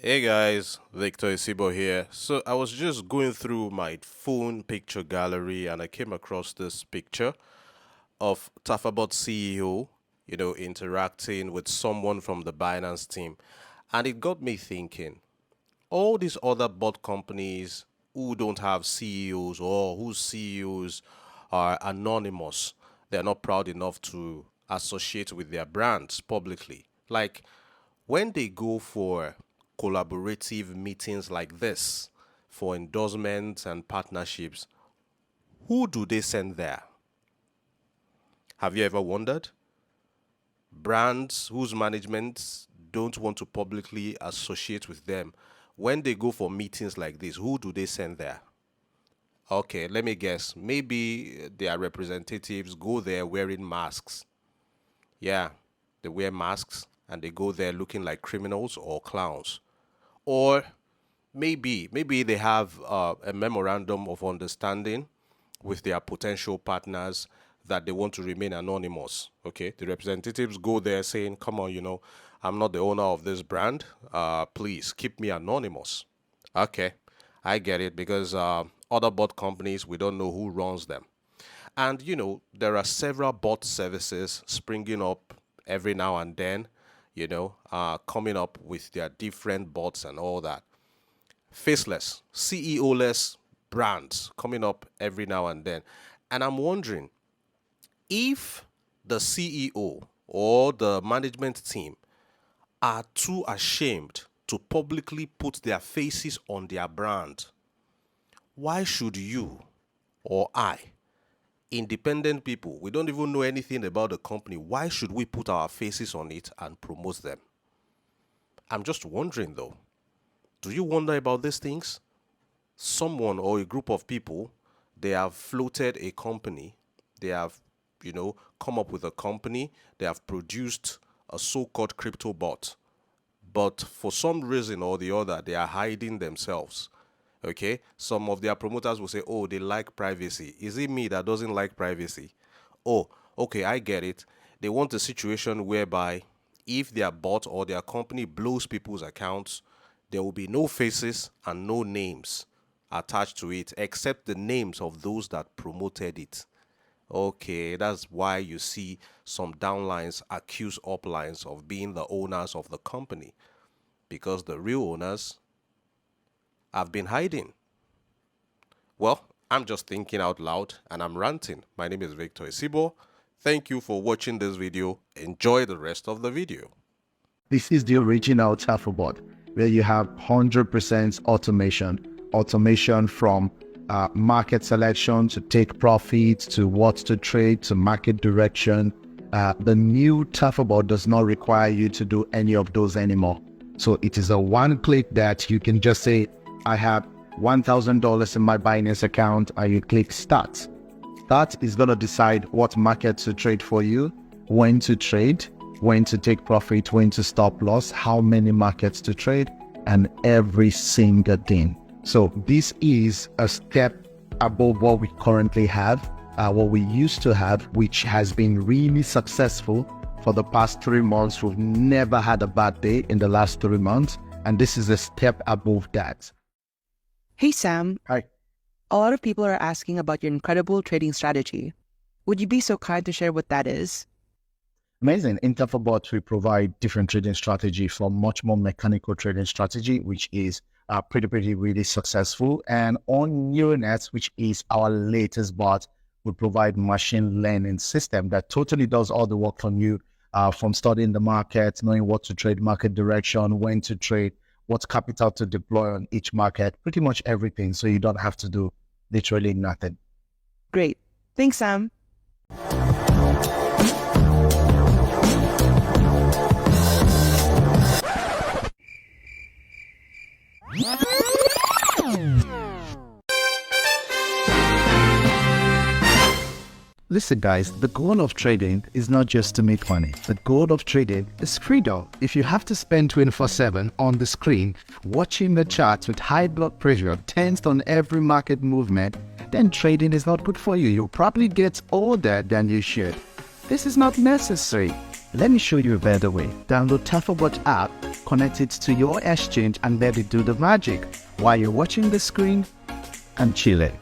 Hey guys, Victor Isibor here. So I was just going through my phone picture gallery and I came across this picture of Tafabot CEO, interacting with someone from the Binance team. And it got me thinking, all these other bot companies who don't have CEOs or whose CEOs are anonymous, they're not proud enough to associate with their brands publicly. Like when they go for collaborative meetings like this for endorsements and partnerships, who do they send there? Have you ever wondered? Brands whose management don't want to publicly associate with them, when they go for meetings like this, who do they send there? Okay, let me guess. Maybe their representatives go there wearing masks. Yeah, they wear masks and they go there looking like criminals or clowns. Or maybe they have a memorandum of understanding with their potential partners that they want to remain anonymous. Okay, the representatives go there saying, "Come on, I'm not the owner of this brand. Please keep me anonymous." Okay, I get it because other bot companies, we don't know who runs them. And there are several bot services springing up every now and then, coming up with their different bots and all that. Faceless, CEO-less brands coming up every now and then. And I'm wondering if the CEO or the management team are too ashamed to publicly put their faces on their brand, why should you or I, independent people, we don't even know anything about the company, why should we put our faces on it and promote them? I'm just wondering though, do you wonder about these things? Someone or a group of people, they have floated a company, they have, come up with a company, they have produced a so-called crypto bot, but for some reason or the other, they are hiding themselves. Okay, some of their promoters will say, oh, they like privacy. Is it me that doesn't like privacy? Oh, okay, I get it. They want a situation whereby if their bot or their company blows people's accounts, there will be no faces and no names attached to it except the names of those that promoted it. Okay, that's why you see some downlines accuse uplines of being the owners of the company, because the real owners have been hiding. Well, I'm just thinking out loud and I'm ranting. My name is Victor Isibor. Thank you for watching this video. Enjoy the rest of the video. This is the original Tafobot, where you have 100% automation from market selection to take profits to what to trade to market direction. The new Tafobot does not require you to do any of those anymore. So it is a one click that you can just say, I have $1,000 in my Binance account, and you click start. Start is going to decide what market to trade for you, when to trade, when to take profit, when to stop loss, how many markets to trade, and every single thing. So this is a step above what we currently have, what we used to have, which has been really successful for the past 3 months. We've never had a bad day in the last 3 months, and this is a step above that. Hey Sam. Hi. A lot of people are asking about your incredible trading strategy. Would you be so kind to share what that is? Amazing. In Tafobot, we provide different trading strategy from much more mechanical trading strategy, which is pretty really successful. And on Neuronet, which is our latest bot, we provide machine learning system that totally does all the work from you, from studying the market, knowing what to trade, market direction, when to trade, what capital to deploy on each market, pretty much everything. So you don't have to do literally nothing. Great. Thanks, Sam. Listen guys, the goal of trading is not just to make money. The goal of trading is freedom. If you have to spend 24/7 on the screen watching the charts with high blood pressure, tensed on every market movement, then trading is not good for you. You'll probably get older than you should. This is not necessary. Let me show you a better way. Download TafaBot app, connect it to your exchange and let it do the magic while you're watching the screen and chilling.